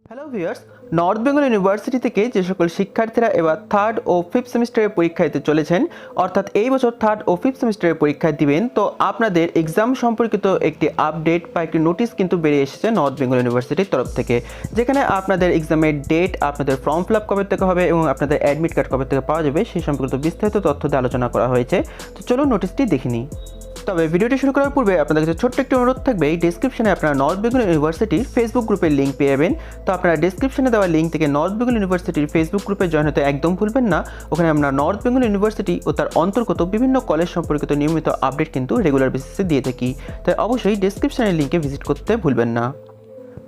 Hello viewers, north Bengal university থেকে যে সকল শিক্ষার্থীরা এবার থার্ড ও ফিফথ সেমিস্টারের পরীক্ষা দিতে চলেছেন, অর্থাৎ এই বছর থার্ড ও ফিফথ সেমিস্টারের পরীক্ষা দিবেন, তো আপনাদের এক্সাম সম্পর্কিত একটি আপডেট বা একটি নোটিশ কিন্তু বেরিয়ে এসেছে নর্থ বেঙ্গল ইউনিভার্সিটির তরফ থেকে, যেখানে আপনাদের এক্সামের ডেট, আপনাদের ফর্ম ফিল আপ কবে থেকে হবে এবং আপনাদের অ্যাডমিট কার্ড কবে থেকে পাওয়া যাবে সেই সম্পর্কিত বিস্তারিত তথ্য দিয়ে আলোচনা করা হয়েছে। তো চলুন নোটিশটি দেখে নিই। তবে ভিডিওটি শুরু করার পূর্বে আপনাদের কাছে ছোট্ট একটি অনুরোধ থাকবে, এই ডেসক্রিপশনে আপনারা নর্থ বেঙ্গল ইউনিভার্সিটির ফেসবুক গ্রুপের লিঙ্ক পেয়ে যাবেন। তো আপনারা ডেসক্রিপশনে দেওয়া লিঙ্ক থেকে নর্থ বেঙ্গল ইউনিভার্সিটির ফেসবুক গ্রুপে জয়েন হতে একদম ভুলবেন না। ওখানে আমরা নর্থ বেঙ্গল ইউনিভার্সিটি ও তার অন্তর্গত বিভিন্ন কলেজ সম্পর্কিত নিয়মিত আপডেট কিন্তু রেগুলার বেসিসে দিয়ে থাকি, তাই অবশ্যই ডেসক্রিপশনের লিঙ্কে ভিজিট করতে ভুলবেন না।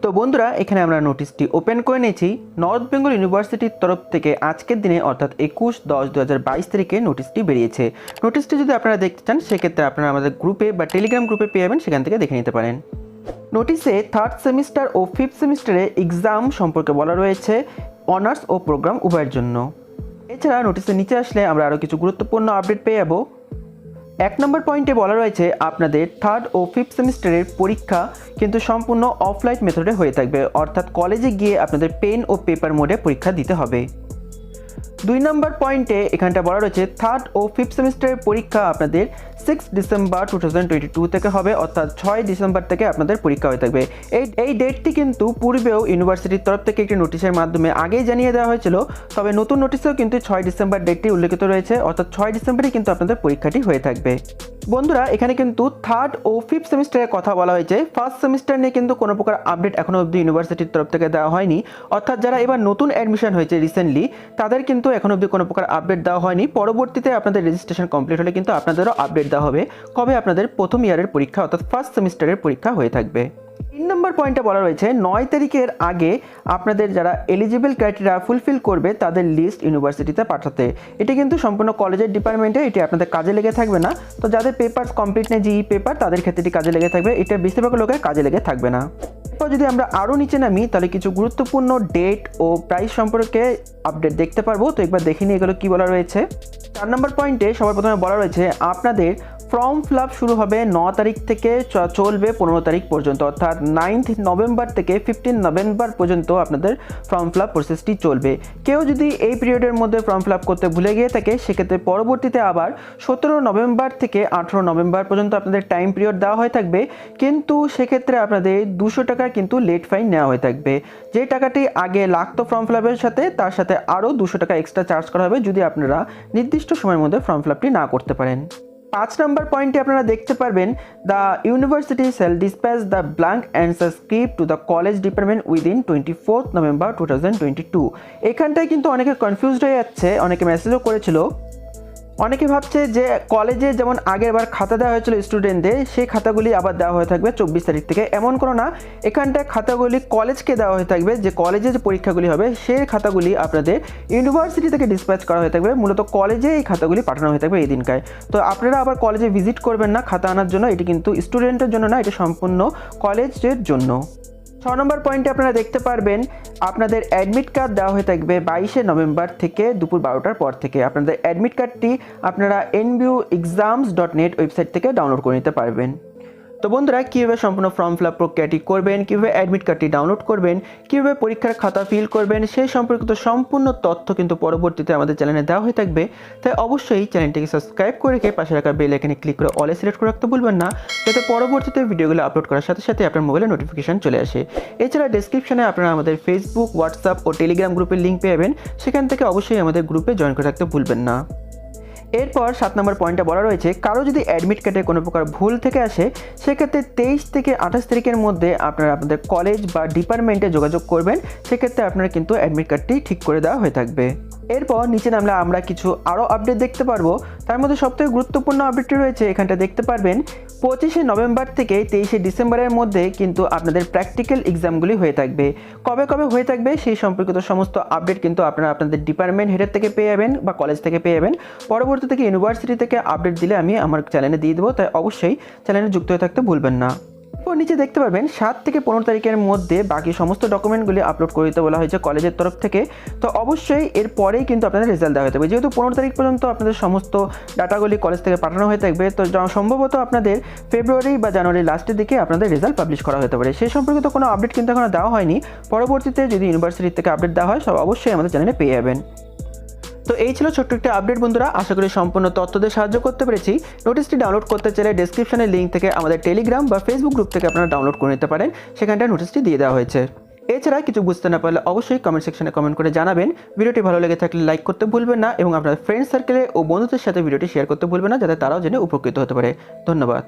তো বন্ধুরা, এখানে আমরা নোটিশটি ওপেন করে নিয়েছি। নর্থ বেঙ্গল ইউনিভার্সিটির তরফ থেকে আজকের দিনে অর্থাৎ 21/10/2022 তারিখে নোটিশটি বেরিয়েছে। নোটিশটি যদি আপনারা দেখতে চান সেক্ষেত্রে আপনারা আমাদের গ্রুপে বা টেলিগ্রাম গ্রুপে পেয়ে যাবেন, সেখান থেকে দেখে নিতে পারেন। নোটিশে থার্ড সেমিস্টার ও ফিফথ সেমিস্টারে এক্সাম সম্পর্কে বলা রয়েছে অনার্স ও প্রোগ্রাম উভয়ের জন্য। এছাড়া নোটিশের নিচে আসলে আমরা আরও কিছু গুরুত্বপূর্ণ আপডেট পেয়ে যাবো। 1 নম্বর পয়েন্টে বলা রয়েছে আপনাদের থার্ড ও ফিফথ সেমিস্টারের পরীক্ষা কিন্তু সম্পূর্ণ অফলাইন মেথডে হয়ে থাকবে, অর্থাৎ কলেজে গিয়ে আপনাদের পেন ও পেপার মোডে পরীক্ষা দিতে হবে। 2 নম্বর পয়েন্টে এখানটা বলা রয়েছে থার্ড ও ফিফথ সেমিস্টারের পরীক্ষা আপনাদের 6 ডিসেম্বর 2022 থেকে হবে, অর্থাৎ 6 ডিসেম্বর থেকে আপনাদের পরীক্ষা হয়ে থাকবে। এই ডেটটি কিন্তু পূর্বেও ইউনিভার্সিটির তরফ থেকে একটি নোটিশের মাধ্যমে আগেই জানিয়ে দেওয়া হয়েছিল, তবে নতুন নোটিশেও কিন্তু 6 ডিসেম্বর ডেটটি উল্লেখিত রয়েছে, অর্থাৎ 6 ডিসেম্বরই কিন্তু আপনাদের পরীক্ষাটি হয়ে থাকবে। বন্ধুরা, এখানে কিন্তু থার্ড ও ফিফথ সেমিস্টারের কথা বলা হয়েছে। ফার্স্ট সেমিস্টার নিয়ে কিন্তু কোনো প্রকার আপডেট এখনও অবধি ইউনিভার্সিটির তরফ থেকে দেওয়া হয়নি, অর্থাৎ যারা এবার নতুন অ্যাডমিশন হয়েছে রিসেন্টলি তাদের কিন্তু এখনও অবধি কোনো প্রকার আপডেট দেওয়া হয়নি। পরবর্তীতে আপনাদের রেজিস্ট্রেশন কমপ্লিট হলে কিন্তু আপনাদেরও আপডেট দেওয়া হবে কবে আপনাদের প্রথম ইয়ারের পরীক্ষা অর্থাৎ ফার্স্ট সেমিস্টারের পরীক্ষা হয়ে থাকবে। 3 নম্বর পয়েন্টে বলা রয়েছে 9 তারিখের আগে আপনাদের যারা এলিজিবল ক্রাইটেরিয়া ফুলফিল করবে তাদের লিস্ট ইউনিভার্সিটিতে পাঠাতে। এটি কিন্তু সম্পূর্ণ কলেজের ডিপার্টমেন্টে, এটি আপনাদের কাজে লেগে থাকবে না। তো যাদের পেপারস কমপ্লিট নেই, জিই পেপার, তাদের ক্ষেত্রে এটি কাজে লেগে থাকবে, এটা বেশিরভাগ লোকের কাজে লেগে থাকবে না। এরপর যদি আমরা আরও নিচে নামি তাহলে কিছু গুরুত্বপূর্ণ ডেট ও প্রাইস সম্পর্কে আপডেট দেখতে পারবো। তো একবার দেখে নিয়ে এগুলো কী বলা রয়েছে। 4 নম্বর পয়েন্টে সবার প্রথমে বলা রয়েছে আপনাদের ফর্ম ফিল আপ শুরু হবে 9 তারিখ থেকে চলবে 15 তারিখ পর্যন্ত, অর্থাৎ 9 নভেম্বর থেকে 15 নভেম্বর পর্যন্ত আপনাদের ফর্ম ফিল আপ প্রসেসটি চলবে। কেউ যদি এই পিরিয়ডের মধ্যে ফর্ম ফিল আপ করতে ভুলে গিয়ে থাকে সেক্ষেত্রে পরবর্তীতে আবার 17 নভেম্বর থেকে 18 নভেম্বর পর্যন্ত আপনাদের টাইম পিরিয়ড দেওয়া হয়ে থাকবে, কিন্তু সেক্ষেত্রে আপনাদের 200 টাকা কিন্তু লেট ফাইন নেওয়া হয়ে থাকবে। যে টাকাটি আগে লাগতো ফর্ম ফিল আপের সাথে, তার সাথে আরও 200 টাকা এক্সট্রা চার্জ করা হবে যদি আপনারা নির্দিষ্ট সময়ের মধ্যে ফর্ম ফিল আপটি না করতে পারেন। 5 নম্বর পয়েন্টে আপনারা দেখতে পারবেন the university shall dispatch the blank answer script to the college department within 24 November 2022। এখানটায় কিন্তু অনেকে কনফিউজড হয়ে যাচ্ছে, অনেকে মেসেজও করেছিল। অনেকে ভাবছে যে কলেজে যেমন আগের বার খাতা দেওয়া হয়েছিল স্টুডেন্টদের, সেই খাতাগুলি আবার দেওয়া হয়ে থাকবে 24 তারিখ থেকে, এমন কোনো না। এখানটায় খাতাগুলি কলেজকে দেওয়া হয়ে থাকবে, যে কলেজে যে পরীক্ষাগুলি হবে সেই খাতাগুলি আপনাদের ইউনিভার্সিটি থেকে ডিসপ্যাচ করা হয়ে থাকবে, মূলত কলেজে এই খাতাগুলি পাঠানো হয়ে থাকবে এই দিনকায়। তো আপনারা আবার কলেজে ভিজিট করবেন না খাতা আনার জন্য, এটি কিন্তু স্টুডেন্টের জন্য না, এটি সম্পূর্ণ কলেজের জন্য। 6 নম্বর পয়েন্টে আপনারা দেখতে পারবেন আপনাদের অ্যাডমিট কার্ড দেওয়া হয়ে থাকবে 22 নভেম্বর থেকে দুপুর 12টার পর থেকে। আপনাদের অ্যাডমিট কার্ডটি আপনারা nbuexams.net ওয়েবসাইট থেকে ডাউনলোড করে নিতে পারবেন। তো বন্ধুরা, কীভাবে সম্পূর্ণ ফর্ম ফিল আপ প্রক্রিয়াটি করবেন, কীভাবে অ্যাডমিট কার্ডটি ডাউনলোড করবেন, কীভাবে পরীক্ষার খাতা ফিল করবেন, সেই সম্পর্কিত সম্পূর্ণ তথ্য কিন্তু পরবর্তীতে আমাদের চ্যানেলে দেওয়া হয়ে থাকবে। তাই অবশ্যই চ্যানেলটিকে সাবস্ক্রাইব করে রেখে পাশে রাখা বেল আইকনে ক্লিক করে অলে সিলেক্ট করে রাখতে ভুলবেন না, যাতে পরবর্তীতে ভিডিওগুলো আপলোড করার সাথে সাথে আপনার মোবাইলে নোটিফিকেশন চলে আসে। এছাড়া ডেসক্রিপশনে আপনারা আমাদের ফেসবুক, হোয়াটসঅ্যাপ ও টেলিগ্রাম গ্রুপের লিঙ্ক পেয়ে যাবেন, সেখান থেকে অবশ্যই আমাদের গ্রুপে জয়েন করে রাখতে ভুলবেন না। এরপর 7 নম্বর পয়েন্টে বলা রয়েছে কারো যদি অ্যাডমিট কার্ডে কোনো প্রকার ভুল থেকে আসে সেক্ষেত্রে 23 থেকে 28 তারিখের মধ্যে আপনারা আপনাদের কলেজ বা ডিপার্টমেন্টে যোগাযোগ করবেন, সেক্ষেত্রে আপনারা কিন্তু অ্যাডমিট কার্ডটি ঠিক করে দেওয়া হয়ে থাকবে। এরপর নিচে নামলে আমরা কিছু আরও আপডেট দেখতে পারবো। তার মধ্যে সবথেকে গুরুত্বপূর্ণ আপডেটটি রয়েছে, এখানটা দেখতে পারবেন 25 নভেম্বর থেকে 23 ডিসেম্বরের মধ্যে কিন্তু আপনাদের প্র্যাকটিক্যাল এক্সামগুলি হয়ে থাকবে। কবে কবে হয়ে থাকবে সেই সম্পর্কিত সমস্ত আপডেট কিন্তু আপনারা আপনাদের ডিপার্টমেন্ট হেডের থেকে পেয়ে যাবেন বা কলেজ থেকে পেয়ে যাবেন। পরবর্তী থেকে ইউনিভার্সিটি থেকে আপডেট দিলে আমি আমার চ্যানেলে দিয়ে দেবো, তাই অবশ্যই চ্যানেলে যুক্ত হয়ে থাকতে ভুলবেন না। এরপর নিচে দেখতে পারবেন 7 থেকে 15 তারিখের মধ্যে বাকি সমস্ত ডকুমেন্টগুলি আপলোড করে দিতে বলা হয়েছে কলেজের তরফ থেকে। তো অবশ্যই এর পরেই কিন্তু আপনাদের রেজাল্ট দেওয়া হয়ে থাকবে, যেহেতু 15 তারিখ পর্যন্ত আপনাদের সমস্ত ডাটাগুলি কলেজ থেকে পাঠানো হয়ে থাকবে। তো সম্ভবত আপনাদের ফেব্রুয়ারি বা জানুয়ারি লাস্টের দিকে আপনাদের রেজাল্ট পাবলিশ করা হতে পারে। সেই সম্পর্কিত কোনো আপডেট কিন্তু এখনো দেওয়া হয়নি। পরবর্তীতে যদি ইউনিভার্সিটি থেকে আপডেট দেওয়া হয় সব অবশ্যই আমাদের চ্যানেলে পেয়ে যাবেন। তো এই ছিল ছোট্ট একটা আপডেট বন্ধুরা, আশা করি সম্পূর্ণ তথ্য দিয়ে সাহায্য করতে পেরেছি। নোটিশটি ডাউনলোড করতে চাইলে ডেসক্রিপশনের লিঙ্ক থেকে আমাদের টেলিগ্রাম বা ফেসবুক গ্রুপ থেকে আপনারা ডাউনলোড করে নিতে পারেন, সেখানটায় নোটিশটি দিয়ে দেওয়া হয়েছে। এছাড়া কিছু বুঝতে না পারলে অবশ্যই কমেন্ট সেকশনে কমেন্ট করে জানাবেন। ভিডিওটি ভালো লেগে থাকলে লাইক করতে ভুলবেন না এবং আপনার ফ্রেন্ড সার্কেলে ও বন্ধুদের সাথে ভিডিওটি শেয়ার করতে ভুলবেন না, যাতে তারাও জেনে উপকৃত হতে পারে। ধন্যবাদ।